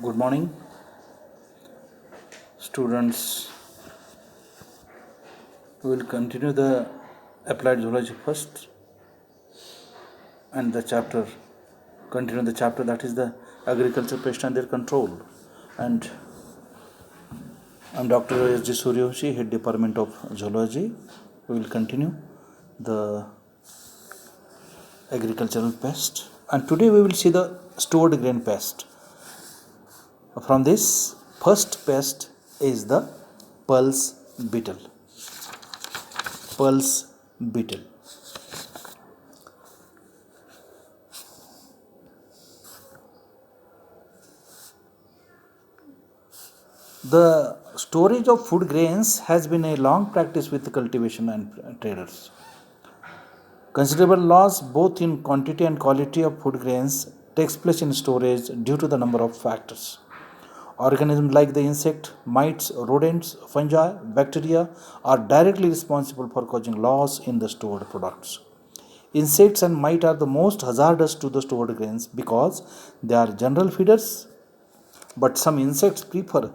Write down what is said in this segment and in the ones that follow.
Good morning, students. We will continue the applied zoology first and continue the chapter that is the agriculture pest and their control. And I'm Dr. S. G. Suryavanshi, Head Department of Zoology. We will continue the agricultural pest. And today we will see the stored grain pest. From this, first pest is the pulse beetle. Pulse beetle. The storage of food grains has been a long practice with cultivation and traders. Considerable loss both in quantity and quality of food grains takes place in storage due to the number of factors. Organisms like the insect, mites, rodents, fungi, bacteria are directly responsible for causing loss in the stored products. Insects and mites are the most hazardous to the stored grains because they are general feeders, but some insects prefer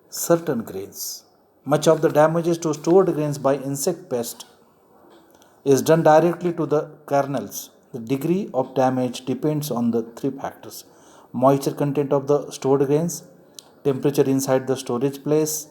certain grains. Much of the damages to stored grains by insect pest is done directly to the kernels. The degree of damage depends on the three factors: moisture content of the stored grains, temperature inside the storage place,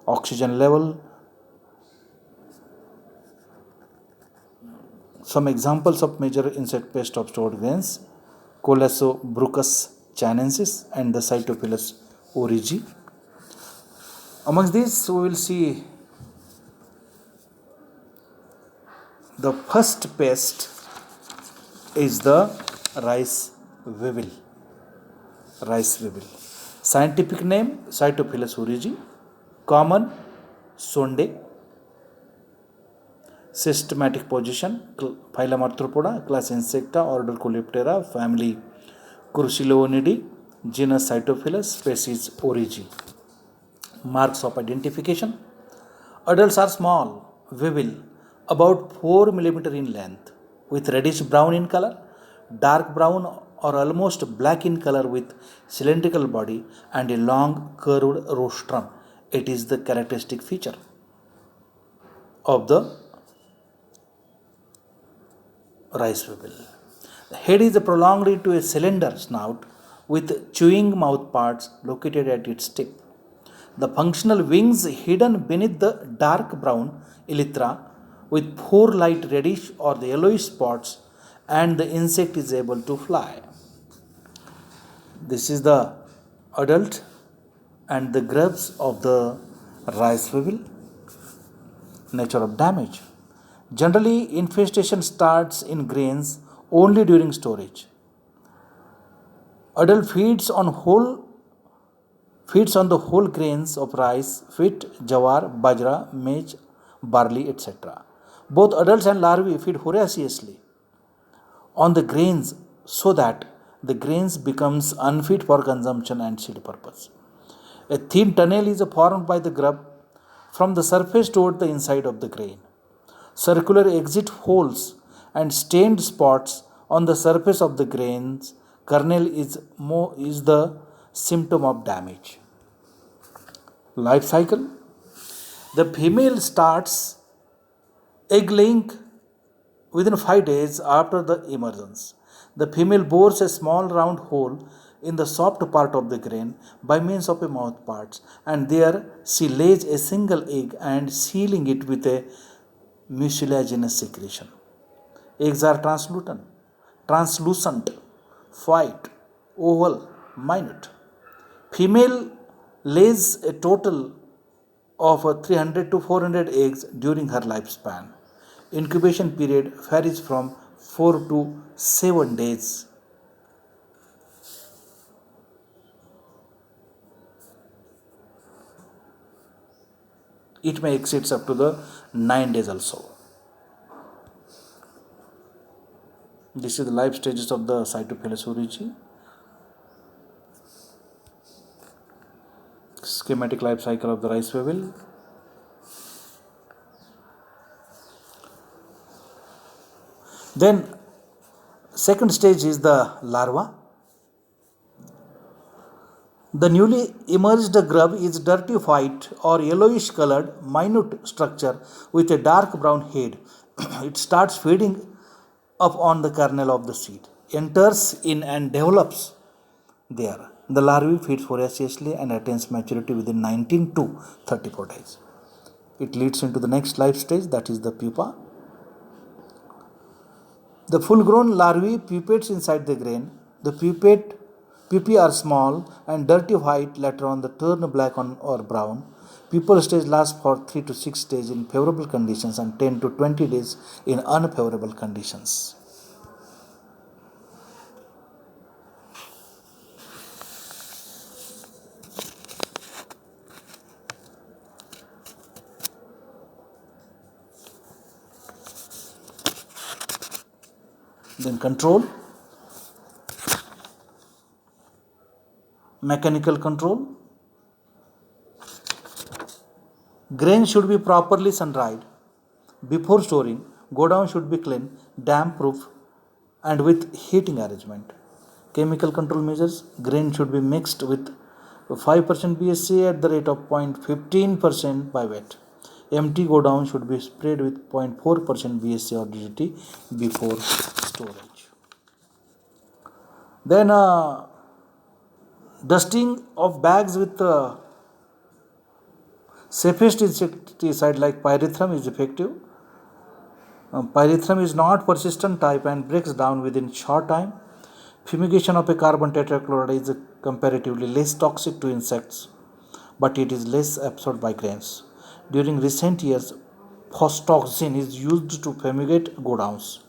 oxygen level. Some examples of major insect pest of stored grains: Colasobruchus chanensis and the Cytophilus origi. Amongst these, we will see the first pest is the rice weevil. Rice weevil. Scientific name Cytophilus origi. Common Sonde. Systematic position Phylum Arthropoda, class Insecta, order Coleoptera, family Cruciloonidae, genus Cytophilus, species origi. Marks of identification: adults are small, weevil, about 4 mm in length, with reddish brown in color, dark brown or almost black in color, with cylindrical body and a long curved rostrum. It is the characteristic feature of the rice weevil. The head is prolonged into a cylinder snout with chewing mouth parts located at its tip. The functional wings hidden beneath the dark brown elytra with 4 light reddish or the yellowish spots, and the insect is able to fly. This is the adult and the grubs of the rice weevil. Nature of damage: generally, infestation starts in grains only during storage. Adult feeds on the whole grains of rice, wheat, jawar, bajra, maize, barley, etc. Both adults and larvae feed voraciously on the grains so that the grains becomes unfit for consumption and seed purpose. A thin tunnel is formed by the grub from the surface toward the inside of the grain. Circular exit holes and stained spots on the surface of the grains kernel is the symptom of damage. Life cycle: the female starts egg laying within 5 days after the emergence. The female bores a small round hole in the soft part of the grain by means of a mouth parts, and there she lays a single egg and sealing it with a mucilaginous secretion. Eggs are translucent, white, oval, minute. Female lays a total of 300 to 400 eggs during her lifespan. Incubation period varies from 4 to 7 days. It may exceed up to the 9 days also. This is the life stages of the Cytophilus origi. Schematic life cycle of the rice weevil. Then second stage is the larva. The newly emerged grub is dirty white or yellowish colored, minute structure with a dark brown head. It starts feeding up on the kernel of the seed, enters in and develops there. The larvae feeds voraciously and attains maturity within 19 to 34 days. It leads into the next life stage, that is the pupa. The full-grown larvae pupates inside the grain. The pupae are small and dirty white, later on they turn black or brown. Pupal stage lasts for 3 to 6 days in favorable conditions and 10 to 20 days in unfavorable conditions. Then control, mechanical control. Grain should be properly sun-dried before storing. Go down should be clean, damp-proof and with heating arrangement. Chemical control measures. Grain should be mixed with 5% BSA at the rate of 0.15% by weight. Empty go down should be sprayed with 0.4% BSA or DDT before storage. Then dusting of bags with safest insecticide like pyrethrum is effective. Pyrethrum is not persistent type and breaks down within short time. Fumigation of a carbon tetrachloride is comparatively less toxic to insects, but it is less absorbed by grains. During recent years, phostoxin is used to fumigate go downs.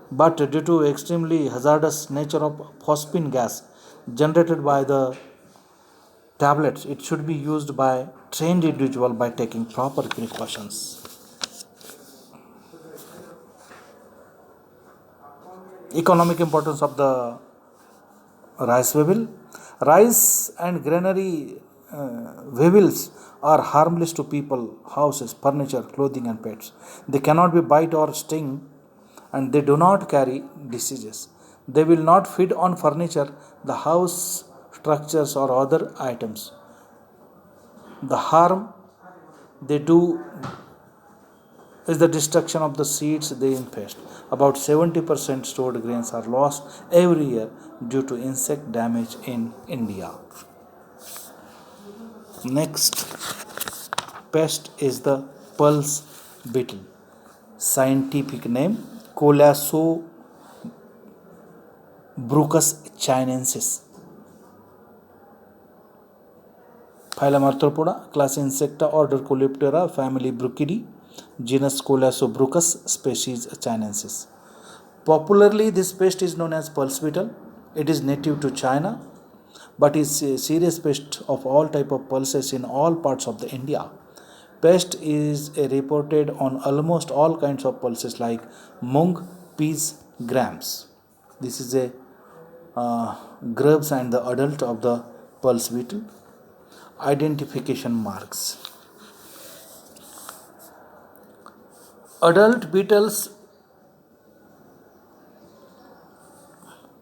But due to extremely hazardous nature of phosphine gas generated by the tablets, it should be used by trained individual by taking proper precautions. Economic importance of the rice weevil. Rice and granary weevils are harmless to people, houses, furniture, clothing and pets. They cannot be bite or sting and they do not carry diseases. They will not feed on furniture, the house structures or other items. The harm they do is the destruction of the seeds they infest. About 70% stored grains are lost every year due to insect damage in India. Next pest is the pulse beetle. Scientific name Colasobrucus chinensis. Phylum Arthropoda, class Insecta, order Coleoptera, family Brucidae, genus Colasobrucus, species chinensis. Popularly, this pest is known as pulse beetle. It is native to China, but is a serious pest of all type of pulses in all parts of the India. Pest is reported on almost all kinds of pulses like mung, peas, grams. This is a grubs and the adult of the pulse beetle. Identification marks. Adult beetles,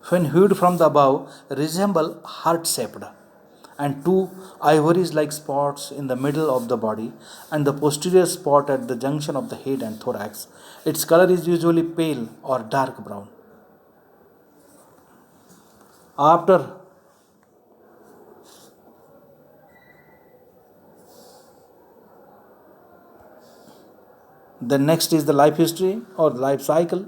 when viewed from the above, resemble heart-shaped and two ivory-like spots in the middle of the body and the posterior spot at the junction of the head and thorax. Its color is usually pale or dark brown. After the next is the life history or life cycle.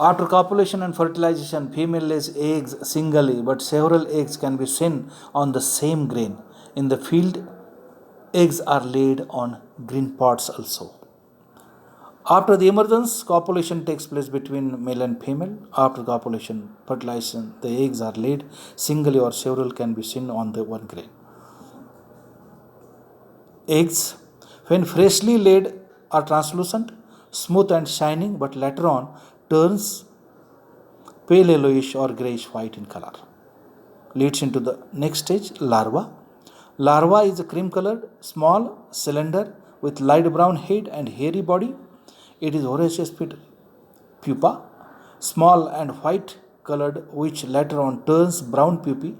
After copulation and fertilization, female lays eggs singly, but several eggs can be seen on the same grain. In the field, eggs are laid on green pods also. After the emergence, copulation takes place between male and female. After copulation, fertilization, the eggs are laid singly or several can be seen on the one grain. Eggs, when freshly laid, are translucent, smooth and shining, but later on turns pale yellowish or grayish white in color. Leads into the next stage, larva. Larva is a cream colored, small, cylinder with light brown head and hairy body. It is voracious pupa, small and white colored, which later on turns brown pupae.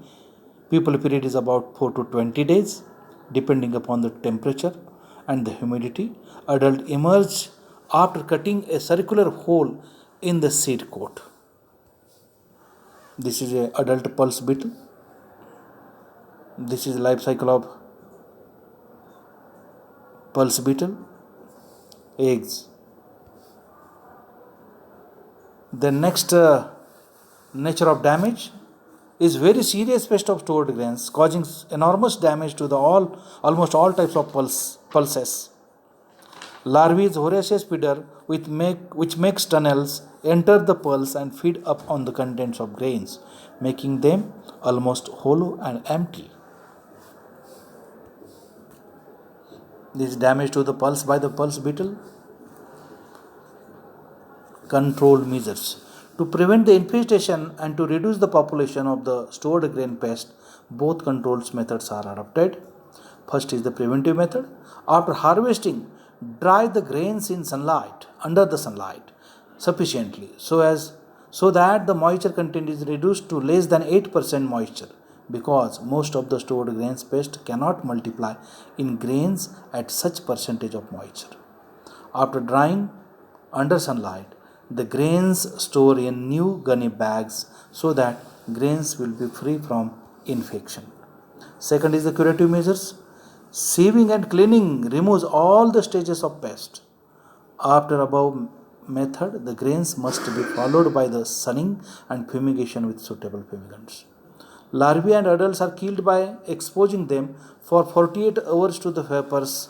Pupal period is about 4 to 20 days, depending upon the temperature and the humidity. Adult emerge after cutting a circular hole in the seed coat. This is a adult pulse beetle. This is the life cycle of pulse beetle. Eggs. The next nature of damage is very serious pest of stored grains, causing enormous damage to the almost all types of pulses. Larvae is Horaceous feeder which makes tunnels, enter the pulse and feed up on the contents of grains, making them almost hollow and empty. This damage to the pulse by the pulse beetle. Control measures. To prevent the infestation and to reduce the population of the stored grain pest, both controls methods are adopted. First is the preventive method. After harvesting, dry the grains in sunlight, under the sunlight, sufficiently so that the moisture content is reduced to less than 8% moisture, because most of the stored grains pest cannot multiply in grains at such percentage of moisture. After drying under sunlight, the grains store in new gunny bags so that grains will be free from infection. Second is the curative measures. Sieving and cleaning removes all the stages of pest. After above method, the grains must be followed by the sunning and fumigation with suitable fumigants. Larvae and adults are killed by exposing them for 48 hours to the vapors